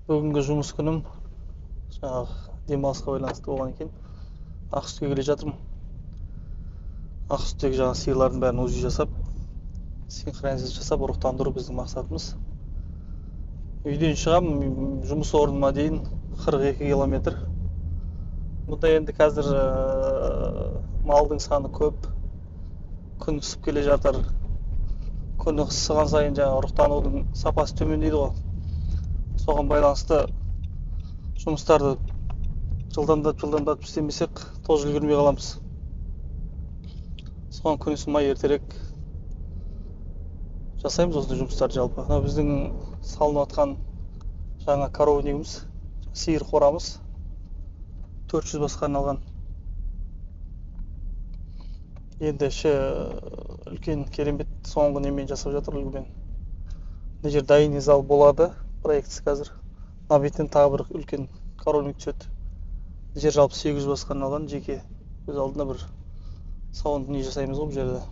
Бүгінгі жұмыс күнім жаңағы демалысқа байланысты болған екен. Ақсүтке келе жатырмын. Ақсүттегі жаңағы сиырлардың бәрін УЗИ жасап, синхронизация жасап, ұрықтандыру біздің мақсатымыз. Үйден шығамын, жұмыс орныма дейін 42 километр. Бұнда енді қазір малдың саны көп. Күн ысып келе жатыр. Күн ысыған сайын жаңағы ұрықтанудың сапасы төмендейді ғой. Соған байланысты жұмыстарды жылдамдатып істемесек, тозып үлгермей қаламыз. Соған күн ысымай ертерек жасаймыз осындай жұмыстарды жалпы. Мына біздің салынып жатқан жаңа коровнигіміз, сиыр қорамыз 400 басқа арналған. Енді іші үлкен керемет соңғы немен жасап жатыр үлгімен. Мына жер дайын зал болады. Проектісі қазір. Мына беттен тағы бір үлкен коровник түседі. Мына жер жалпы 800 басқа арналған жеке. Өз алдына бір сауын не жасаймыз ғой бұл жерде.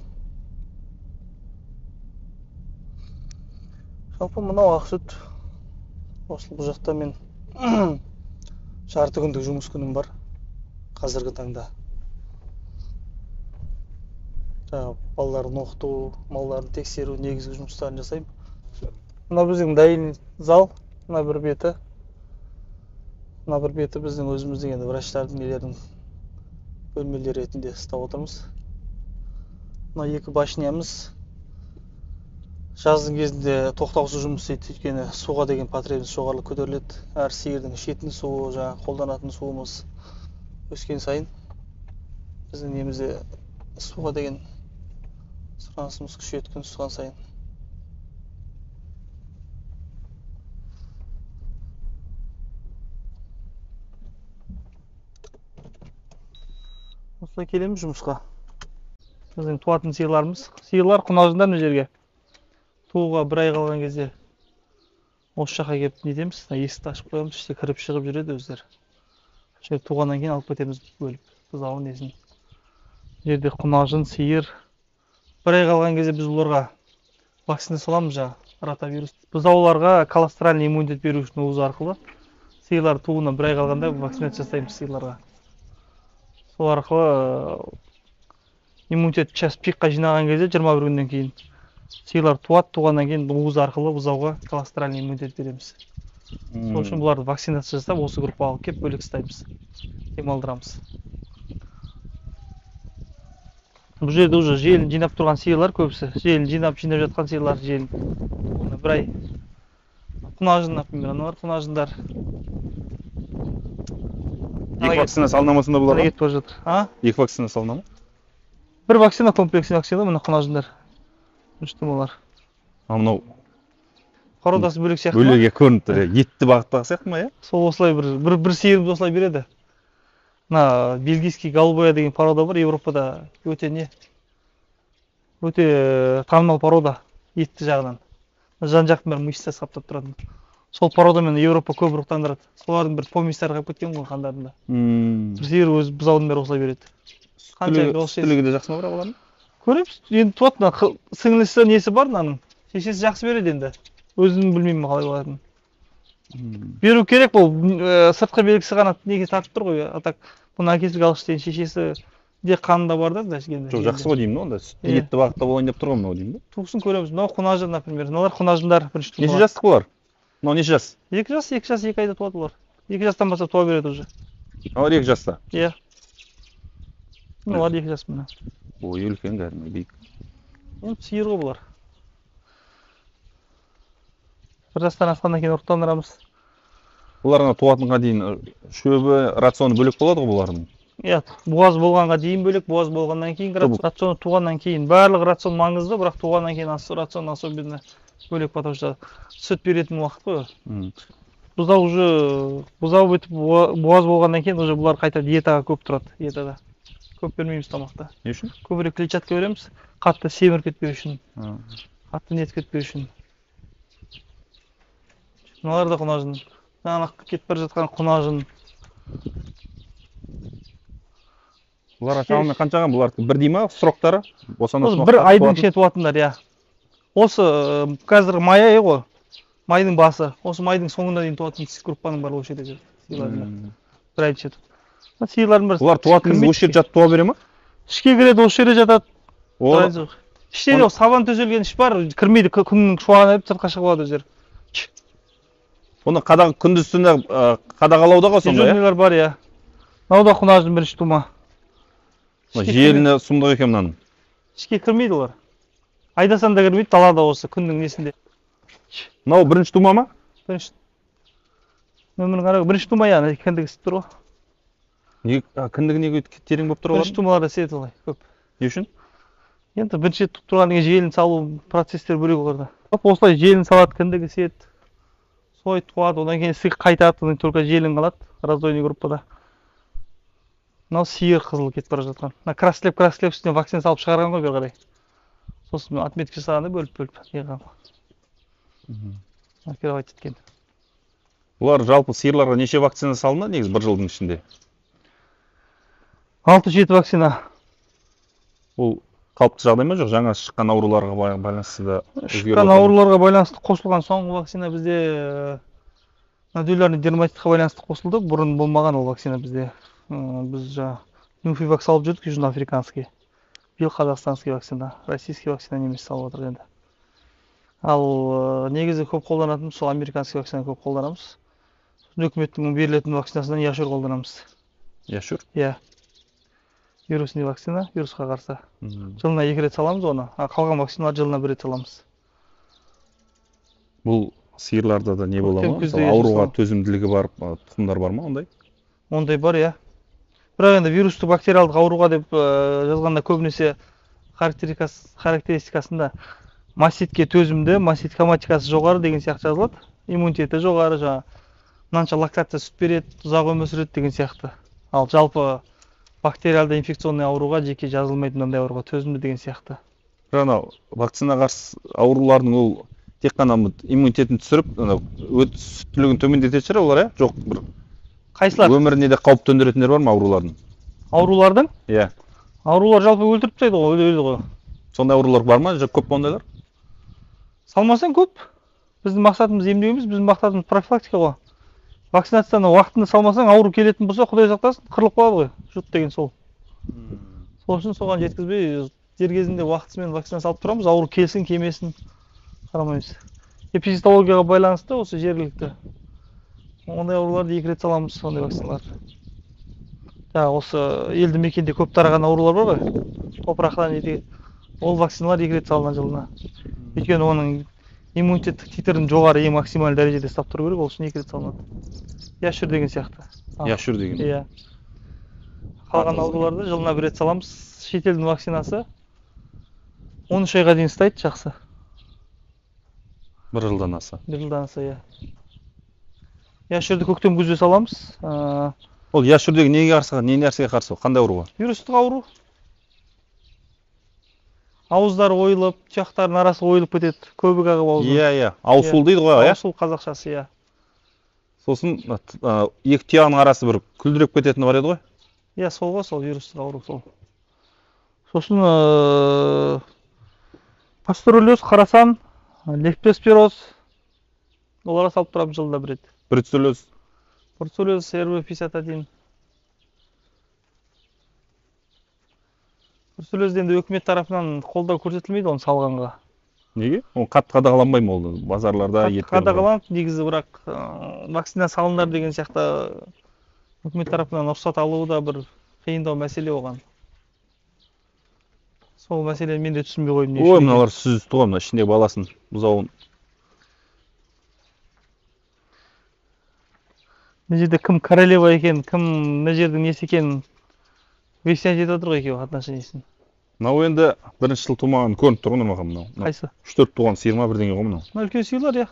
Жалпы мынау Ақсүт. Осы бұл жақта мен жарты күндік жұмыс күнім бар қазіргі таңда. Балаларын оқыту, малдарын тексеру, негізгі жұмыстарын жасаймын. Мына біздің дайын зал, мына бір беті. Мына бір беті біздің өзіміздің енді врачтардың нелердің бөлмелері ретінде ұстап отырмыз. Мына екі башнямыз жаздың кезінде тоқтаусыз жұмыс істейді, өйткені суға деген потребность жоғары көтеріледі. Әр сиырдың ішетін суы, жаңағы қолданатын суымыз өскен сайын біздің немізде суға деген сұранысымыз күшейеді күн ысыған сайын. Осылай келеміз жұмысқа. Біздің туатын сиырларымыз. Сиырлар құнажындар мына жерге. Тууға бір ай қалған кезде осы жаққа келіп нетеміз. Есікті ашып қоямыз, іште кіріп шығып жүреді өздері. Жер туғаннан кейін алып кетеміз бөліп. Бұзауын несін. Жерде құнажын, сиыр. Бір ай қалған кезде біз оларға вакцина саламыз жаңағы, ротавирус. Бұзауларға колостеральный иммунитет беру үшін уыз арқылы сиырлар туғаннан бір ай қалғанда вакцинация жасаймыз сиырларға. Сол арқылы иммунитет пикқа жинаған кезде 21 күннен кейін сиырлар туады, туғаннан кейін уыз арқылы бұзауға колостеральный иммунитет береміз. Сол үшін бұларды вакцинация жасап, осы группаға алып келіп бөлек ұстаймыз, демалдырамыз. Бұл жерде уже желін жинап тұрған сиырлар көбісі. Желін жинап жатқан сиырлар желін. Бір ай. Құнажын, например, аналар құнажындар. Екі вакцина салынамасында бұлар ма? Кетіп жатыр. Екі вакцина салына ма? Бір вакцина, комплексный вакцина, мына құнажындар. Үштім олар. Мынау Породасы бөлек сияқты ма? Бөлеге көрініп тұр. Етті бағыттағы сияқты ма, Сол осылай бір сиырымыз осылай береді. Мына бельгийский голубая деген порода бар, Европада өте танымал порода етті жағынан. Жан жақтың бәрі мышцасы қаптап тұратын. Сол породамен Европа көп ұрықтандырады. Солардың бір поместары қап кеткен ғой қандарында. Бір сиыр өз бұзаудың бәрі осылай береді. Сүтілігі де жақсы ма бірақ олардың? Көреміз, енді туады, сіңлісі несі бар мынаның. Шешесі жақсы береді енді. Өзін білмеймін қалай болатынын. Беру керек, бұл сыртқы белгісі ғана неге тартып тұр ғой. Атак бұны әкесілік алғыш деген шешесі де қанында бар да. Жақсы ғой деймін, онда етті бағытта болайын деп тұрған мынау деймін. Туғысын көреміз. Мынау құнажын, например. Мыналар құнажындар. Неше жастық бұлар? Мынау неше жас? 2 жас, 2 айда туады бұлар. 2 жастан бастап туа береді уже. Олар 2 жаста? Иә. Олар 2 жас мына. Ой, үлкен кәдімгі биік. Сиыр ғой бұлар. Бір жастан асқаннан кейін ұрықтандырамыз. Бұларына туатынға дейін шөбі, рационы бөлек болады ғой бұлардың? Иә, буаз болғанға дейін бөлек, буаз болғаннан кейін рационы туғаннан кейін. Барлық рацион маңызды, бірақ туғаннан кейін рацион особенно бөлек, потому что сүт беретін уақыт қой. Бұзау өтіп буаз болғаннан кейін уже бұлар қайта диетаға көп тұрады, диетада. Көп бермейміз тамақта. Не үшін? Көбірек клетчатка береміз, қатты семір кетпеу үшін, қатты нет кетпеу үшін. Мыналар да құнажын. Жаңа кетіп бара жатқан құнажын. Бұлар шамамен қаншаға? Бұлар бірдей ма сроктары? Бір айдың ішінде туатындар, иә. Осы қазір мая ғой. Майдың басы. Осы майдың соңына дейін туатын группаның барлығы осы жерде жатыр. Сиырлардың бір ай жетіп. Сиырлардың бір Олар туатын кезде осы жерде жатып туа бере ма? ішке кіреді, осы жерде жатады. Ол Іште де сабан төселген іш бар, кірмейді, күннің шуағына еп сыртқа шығып алады өздері. оны күндіз түні қадағалауда ғой сонда, Дежурныйлар бар, иә. Мынау да құнаждың бірінші тума. Желіні сұмдық екен мынаның. Ішке кірмейді олар. Айдасан да кірмейді, далада осы күннің несінде. Мынау бірінші тума ма? Бірінші. Нөмірін қарау, бірінші тума, иә, кіндігі істіп тұр ғой. Кіндігі неге терең болып тұр? Бірінші тумаларда сетіп олай, көп. Не үшін? Енді бірінші тұп тұрғаннан кейін желін салу процестер бөлек оларда. Осылай желін салады, кіндігі сет. Солай туады, одан кейін ісігі қайтады, только желін қалады, раздойный группада. Мынау сиыр қызыл кетіп бара жатқан. Мына краслеп үстіне вакцина салып шығарған ғой бері қарай. Сосын отметка жасағанда бөліп еған. Оперовать еткен. Олар жалпы сиырларға неше вакцина салынды негізі бір жылдың ішінде? 6-7 вакцина. Ол қалыпты жағдай ма жоқ, жаңа шыққан ауруларға байланысты да шыққан ауруларға байланысты қосылған соңғы вакцина бізде нодулярный дерматитқа байланысты қосылды. Бұрын болмаған ол вакцина бізде. Біз жаңа Нуфивакс алып жүрдік, южноафриканский. Биыл қазақстанский вакцина, российский вакцина немес салып отыр енді. Ал негізі көп қолданатынымыз сол американский вакцина көп қолданамыз. Үкіметтің берілетін вакцинасынан яшур қолданамыз. Яшур? Иә. Вирусный вакцина, вирусқа қарсы. Жылына 2 рет саламыз оны, қалған вакциналар жылына 1 рет саламыз. Бұл сиырларда да не бола ма? Ауруға төзімділігі бар, тұқымдар бар ма ондай? Ондай бар, иә. Бірақ енді вирустық бактериалдық ауруға деп жазғанда көбінесе характеристикасында маститке төзімді, мастит хоматикасы жоғары деген сияқты жазылады. Иммунитеті жоғары, мынанша лактация сүт береді, ұзақ өмір сүреді деген сияқты. Ал жалпы бактериалды инфекционный ауруға жеке жазылмайтын ондай ауруға төзімді деген сияқты. Жаңа вакцина қарсы аурулардың ол тек қана иммунитетін түсіріп, сүттілігін төмендететін шығар олар, жоқ бір қайсылар? Өміріне де қауіп төндіретіндер бар ма аурулардың? Аурулардың? Иә. Аурулар жалпы өлтіріп тастайды ғой, өледі ғой. Сондай аурулар бар ма? Көп па ондайлар? Салмасаң көп. Біздің мақсатымыз емдеу емес, біздің мақсатымыз профилактика ғой. Вакцинацияны уақытында салмасаң, ауру келетін болса, Құдай сақтасын, қырылып қалады ғой. Жұт деген сол. Сол үшін соған жеткізбей, дер кезінде уақытысымен вакцина салып тұрамыз, ауру келсін, келмесін қарамаймыз. Эпизотологияға байланысты осы жергілікті. Ондай ауруларды 2 рет саламыз, ондай вакциналарды. Осы елді мекенде көп тараған аурулар бар ғой. Топырақтан ол вакциналар 2 рет салынады жылына. Өйткені оның иммунитеттік титрін жоғары, ең максималды дәрежеде ұстап тұру керек, ол үшін 2 рет салынады. Яшур деген сияқты. Яшур деген. Иә. Қалған ауруларды жылына 1 рет саламыз. Шетелдің вакцинасы 13 айға дейін ұстайды, жақсы. 1 жылдан аса. 1 жылдан аса, иә. Яшурды көктем күзде саламыз. Ол яшур деген неге қарсы, не нәрсеге қарсы? Қандай ауруға? Вирустық ауру. Ауыздары ойылып, тұяқтардың арасы ойылып кетеді. Көбік ағып ауыздан. Иә. Аусул дейді ғой, иә? Аусул қазақшасы, иә. Сосын екі тұяғының арасы бір күлдіреп кететіні бар еді ғой? Иә, сол ғой, сол вирустық ауру сол. Сосын пастереллез, қарасан, лептоспироз. Оларға салып тұрамыз жылда 1 рет. Бруцеллез, РВ51. Бруцеллезді енді өкімет тарапынан қолдау көрсетілмейді оны салғанға. Неге? Ол қатты қадағаланбай ма ол базарларда? Қадағаланып, негізі бірақ вакцина салындар деген сияқты өкімет тарапынан рұқсат алуы да бір қиындау мәселе оған. Сол мәселені мен де түсінбей қойдым. Ой, мыналар сүзісті ғой, мына ішіндегі баласын, бұзауын. Мына жерде кім королева екен, кім мына жердің несі екен выяснять етіп отыр ғой екеуі отношениесін. Мынау енді бірінші жыл тумаған көрініп тұр ғой Нұрмахан мынау. Қайсы? 3-4 туған сиыр ма бірдеңе ғой мынау. Мына үлкен сиырлар, иә.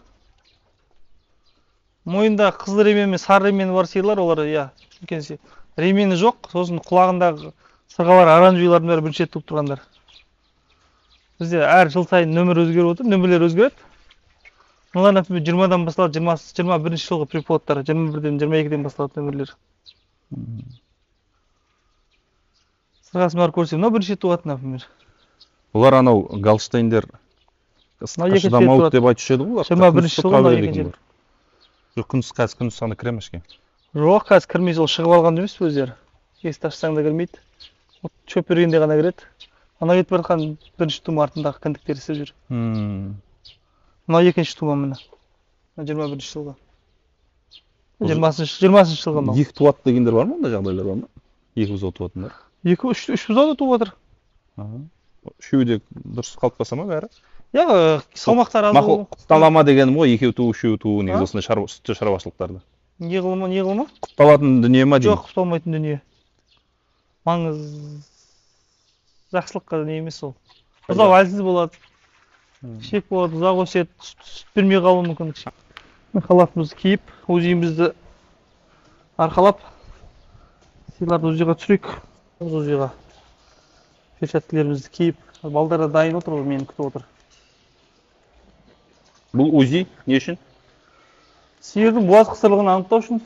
Мойында қызыл ремен мен сары ремені бар сиырлар, олар, иә, үлкен сиыр. Ремені жоқ, сосын құлағындағы сырғалар оранжевыйлардың бәрі бірінші рет туып тұрғандар. Бізде әр жыл сайын нөмір өзгеріп отыр, нөмірлер өзгереді. Мыналар, например, 20-дан басталады, 21-ші жылғы приплодтар, 21-ден 22-ден басталады нөмірлер. Сырғасын барып көрсем, мынау бірінші рет туады, например. Олар анау Голштейндер ысыққа шыдамауыт деп айтушы еді ғой. 21 жылы мына екінші. Жоқ, күндіз саны кіре ме ішке? Жоқ, қазір кірмей сол шығып алған емес пе өздері. Есікті ашсаң да кірмейді. Шөп бергенде ғана кіреді. Ана кетіп бара жатқан бірінші тум артындағы кіндіктер істеп жүр. Мына екінші тума міне. 21 жылғы. 20 жылғы мынау. Екі туады дегендер бар ма? Ондай жағдайлар бар ма? Екі бұзау туатындар. Үш бұзау да туып жатыр. Үшеуі де дұрыс қалыптаса ма бәрі? Салмақтары аз. Мақұл, құпталама дегенім ғой, екеу туу, үшеу туу, негізі осындай сүтті шаруашылықтарда. Не қылма? Құпталатын дүние ма деймін? Жоқ, құпталмайтын дүние. Маңыз жақсылыққа не емес ол. Бұзау әлсіз болады. Шек болады, ұзақ өседі, сүт бермей қалуы мүмкін. Халатымызды киіп, УЗИ-мізді арқалап, сыйларды УЗИ-ға түсірейік. УЗИ-ға перчаткілерімізді киіп, балдар да дайын отыр, мені күтіп отыр. Бұл УЗИ не үшін? Сиырдың буаз қысырлығын анықтау үшін.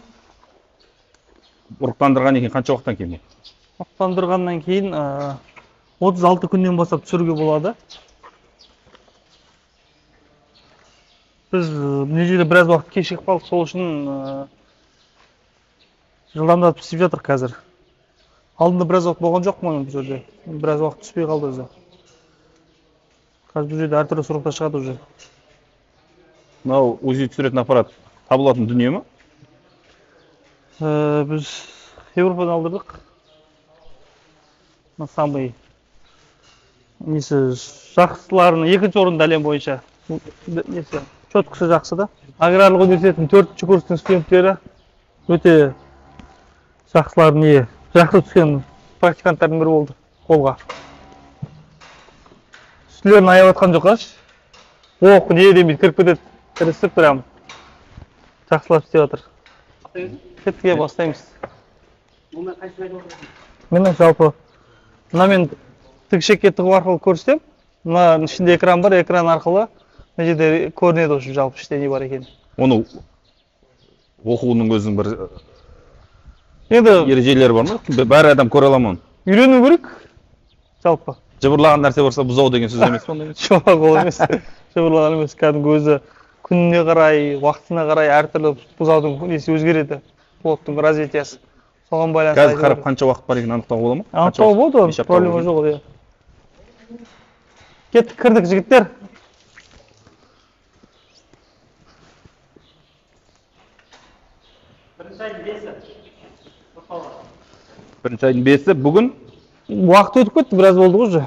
Ұрықтандырғаннан кейін қанша уақыттан кейін? Ұрықтандырғаннан кейін 36 күннен бастап түсіруге болады. Біз мына жерде біраз уақыт кешігіп қалдық, сол үшін жылдамдатып істеп жатыр қазір. Алдында біраз уақыт болған жоқ бұл жерде. Біраз уақыт түспей қалды өзі. Қазір бұл жерде әртүрлі сұрақтар шығады уже. Мынау УЗИ түсіретін аппарат табылатын дүние ма? Біз Европадан алдырдық. Самый жақсыларының екінші орында әлем бойынша. Четкісі жақсы да. Аграрлық университетінің 4-ші курстың студенттері өте жақсылардың жақсы түскен практиканттардың бірі болды қолға. Үстілерін аяп атқан жоқ аш. Оқ, не демейді, кіріп кетеді. Кірісіп прям жақсылап істеп жатыр. Кетіге бастаймыз. Мен жалпы мына мен тікшекке тығу арқылы көрсетем. Мына ішінде экран бар, экран арқылы мына жерде көрінеді уже жалпы іште не бар екен. Оны оқуының өзінің бір ережелері бар ма? Бәрі адам көре ала ма оны? Үйрену керек жалпы. Жыбырлаған нәрсе болса бұзау деген сөз емес пе? Жоқ, ол емес. Жыбырлаған емес, кәдімгі өзі күніне қарай, уақытына қарай әртүрлі бұзаудың несі өзгереді. Плоттың развитиясы. Соған байланысты. Қазір қарап қанша уақыт бар екенін анықтауға бола ма? Анықтауға болады, проблема жоқ. Кеттік, кірдік жігіттер. Бірінші айдың 5-і бүгін? Уақыт өтіп кетті, біраз болды ғой уже.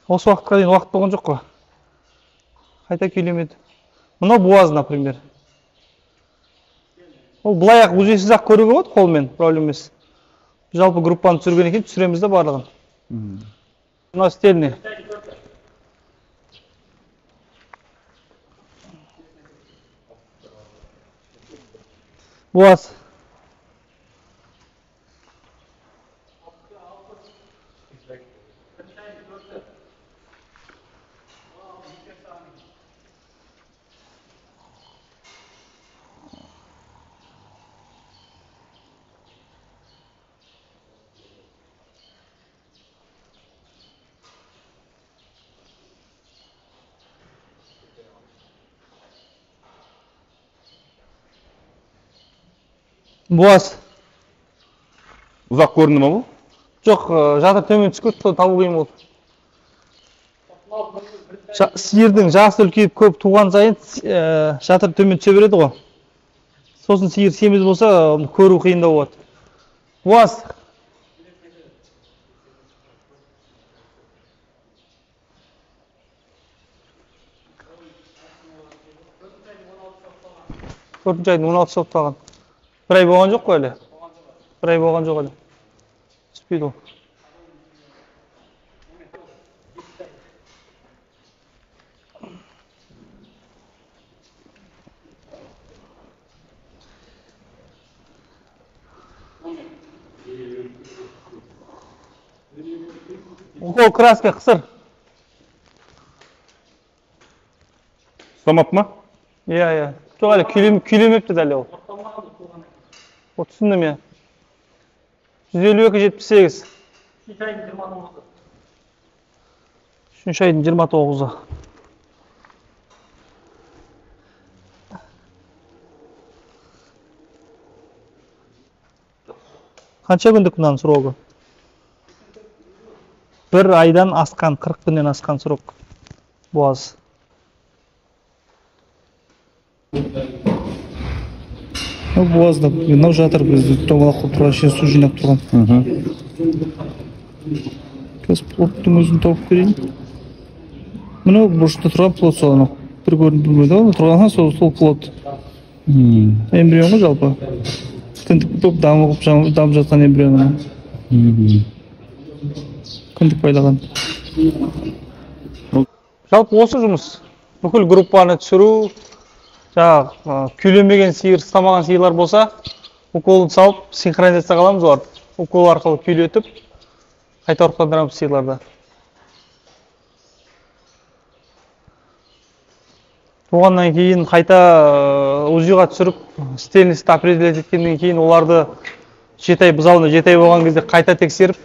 Осы уақытқа дейін уақыт болған жоқ қой. Қайта күйлемеді. Мынау буаз, например. Ол бұлай ақ өзесіз ақ көруге болады қолмен, проблем емес. Жалпы группаны түсірген екен, түсіреміз де барлығын. Мынау стельный. Буаз. Буаз. Ұзақ көрінді ма бұл? Жоқ, жатыр төмен түсіп кетті, табу қиын болды. Сиырдың жасы үлкейіп көп туған сайын жатыр төмен түсе береді ғой. Сосын сиыр семіз болса, көру қиындау болады. Буаз. Төртінші айдың 16 соқтаған. Bir ay болған жоқ қой әлі? Bir ay болған жоқ әлі. Түспейді ол. Ол краска қысыр. Ұстамап ма? Иә. Жоқ әлі күйлемепті дәлі ол. О, түсіндім я. 152-78. Үшінші айдың 29-ы. Қанша күндік мынаның срогы? 1 айдан асқан, 40 күннен асқан срок. Буаз. Буазда мынау жатыр, біз томалақ қылып тұрған су жинап тұрған. Қазір плоттың өзін тауып берейін. Мынау бұрышта тұрған плот сол, бір көрініп білмейді, тұрғанға сол плот. Эмбрион ғой жалпы. Кіндік көп дамып жатқан эмбрион. Кіндік байлаған. Жалпы осы жұмыс. Бүкіл группаны түсіру, күйлемеген сиыр, ұстамаған сиырлар болса, уколын салып, синхронизация қаламыз оларды. Укол арқылы күйлетіп, қайта ұрықтандырамыз сиырларды. Оғаннан кейін қайта УЗИға түсіріп, стенлисті определять еткеннен кейін оларды 7 ай бұзауына 7 ай болған кезде қайта тексеріп,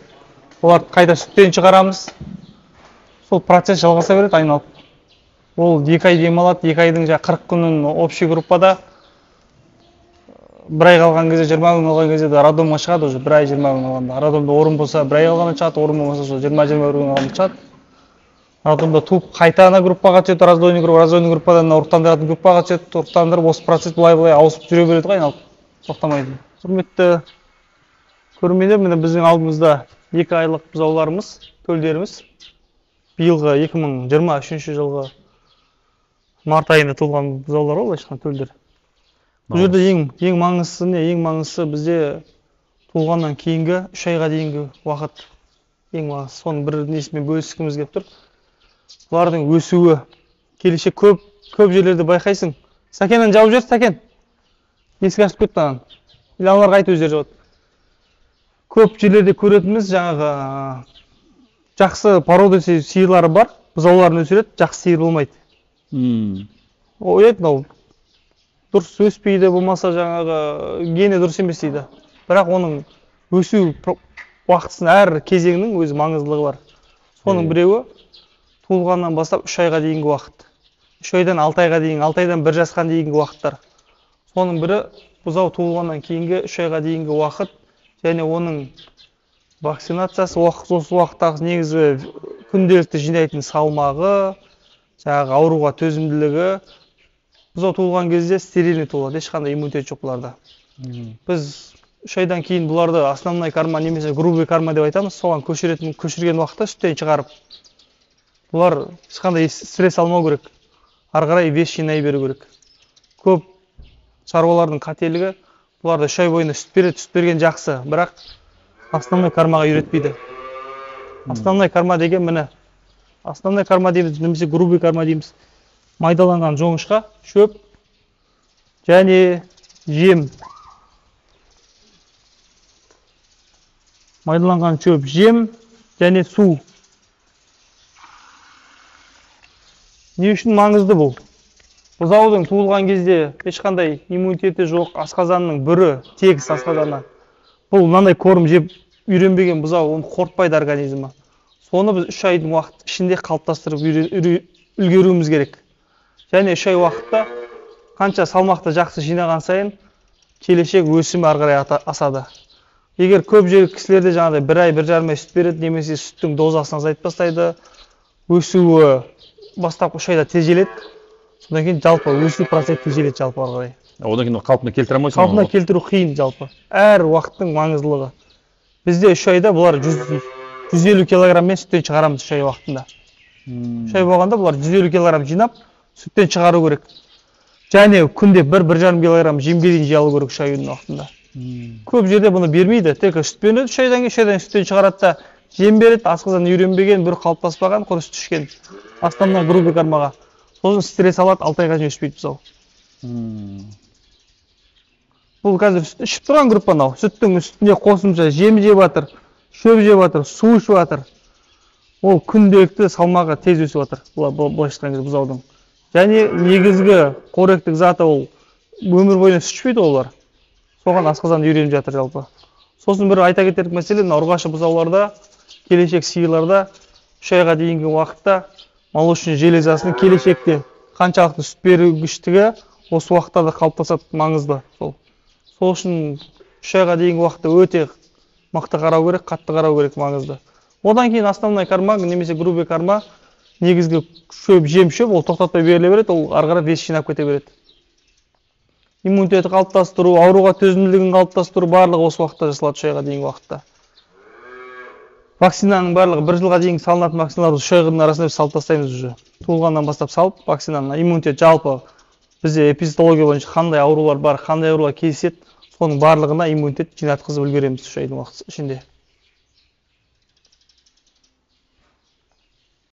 оларды қайта сүттен шығарамыз. Сол процесс жалғаса береді айналып. Ол 2 ай демалады, 2 айдың 40 күнін общий группада, 1 ай қалған кезде, 20 күн қалған кезде роддомға шығады уже, 1 ай 20 күн қалғанда. Роддомда орын болса 1 ай қалғанда шығады, орын болмаса 20-21 күн қалғанда шығады. Роддомда туып қайта ана группаға түседі, раздойный группадан ұрықтандыратын группаға түседі, ұрықтандырып, осы процесс былай ауысып жүре береді ғой, айналып, тоқтамайды. Құрметті көрермендер, міне біздің алдымызда 2 айлық бұзауларымыз, төлдеріміз. Биылғы 2023 жылғы март айында туылған бұзаулар ғой, былайша төлдер. Бұл жерде ең маңыздысы не? Ең маңыздысы бізде туылғаннан кейінгі 3 айға дейінгі уақыт ең маңыздысы. Соның бір несімен бөліскіміз келіп тұр. Бұлардың өсуі, келешек көп жерлерде байқайсың. Сәкенін жауып жіберді, Сәкен. Есік ашып кетті анан. Или аналарға айт өздері жауады. Көп жерлерде көретініміз жаңағы жақсы порода сиырлары бар, бұзауларын өсіреді, жақсы сиыр болмайды. Ойлайды, мынау дұрыс өспейді, болмаса жаңағы гені дұрыс емес дейді. Бірақ оның өсу уақытысын әр кезеңнің өз маңыздылығы бар. Соның біреуі туылғаннан бастап 3 айға дейінгі уақыт. 3 айдан 6 айға дейін, 6 айдан 1 жасқа дейінгі уақыттар. Соның бірі бұзау туылғаннан кейінгі 3 айға дейінгі уақыт, және оның вакцинациясы, осы уақыттағы негізі күнделікті жинайтын салмағы, жаңағы ауруға төзімділігі. Бұзау туылған кезде стерильный туылады, ешқандай иммунитет жоқ бұларда. Біз 3 айдан кейін бұларды основной корма немесе грубый корма деп айтамыз, соған көшірген уақытта сүттен шығарып. Бұлар ешқандай стресс алмау керек. Ары қарай вес жинай беру керек. Көп шаруалардың қателігі, бұларды 3 ай бойында сүт береді, сүт берген жақсы, бірақ основной кормаға үйретпейді. Основной корма деген міне. Основной корма дейміз, немесе грубый корма дейміз. Майдаланған жоңышқа, шөп және жем. Майдаланған шөп, жем және су. Не үшін маңызды бұл? Бұзаудың туылған кезде ешқандай иммунитеті жоқ, асқазанның бүрі, тегіс асқазаннан. Бұл мынандай корм жеп үйренбеген бұзау, оны қорытпайды организмі. Соны біз 3 айдың уақыт ішінде қалыптастырып үлгеруіміз керек. Және 3 ай уақытта қанша салмақты жақсы жинаған сайын келешек өсімі ары қарай асады. Егер көп жер кісілерде жаңағыдай 1 ай, 1,5 ай сүт береді, немесе сүттің дозасын азайтып тастайды, өсуі бастапқы 3 айда тежеледі. Содан кейін жалпы өсу процесі тежеледі жалпы ары қарай. Одан кейін қалпына келтіре алмайсың. Қалпына келтіру қиын жалпы. Әр уақыттың маңыздылығы. Бізде 3 айда бұлар 150 килограммен сүттен шығарамыз 3 ай уақытында. 3 ай болғанда бұлар 150 килограмм жинап, сүттен шығару керек. Және күнде 1-1,5 килограмм жемге дейін жей алу керек 3 айдың уақытында. Көп жерде бұны бермейді. Тек сүт береді, 3 айдан кейін 3 айдан сүттен шығарады да жем береді, асқазан үйренбеген, бір қалыптаспаған, құр сүт ішкен. Астамнан грубый кормаға. Сосын стресс алады, 6 айға дейін өспейді бұзау. Бұл қазір ішіп тұрған группа мынау. Сүттің үстіне қосымша жем жеп жатыр, шөп жеп жатыр, су ішіп жатыр. Ол күнделікті салмағы тез өсіп жатыр. Былайша айтқан кезде бұзаудың. Және негізгі қоректік заты ол өмір бойына сүт ішпейді олар. Соған асқазан үйреніп жатыр жалпы. Сосын бір айта кетерлік мәселе, мына ұрғашы бұзауларда, келешек сиырларда 3 айға дейінгі уақытта молочный железасының келешекте қаншалықты сүт бергіштігі осы уақытта да қалыптасады, маңызды. Сол үшін 3 айға дейінгі уақытта өте мықты қарау керек, қатты қарау керек, маңызды. Одан кейін основной карма немесе грубый карма, негізгі шөп, жем шөп, ол тоқтатпай беріле береді, ол ары қарай вес жинап кете береді. Иммунитеті қалыптастыру, ауруға төзімділігін қалыптастыру барлығы осы уақытта жасалады, 3 айға дейінгі уақытта. Вакцинаның барлығы 1 жылға дейінгі салынатын вакциналарды 3 айдың арасында салып тастаймыз уже. Туылғаннан бастап салып, вакцинаның иммунитет жалпы бізде эпизотология бойынша қандай аурулар бар, қандай аурулар кездеседі, соның барлығына иммунитет жинатқызып үлгереміз 3 айдың уақыт ішінде.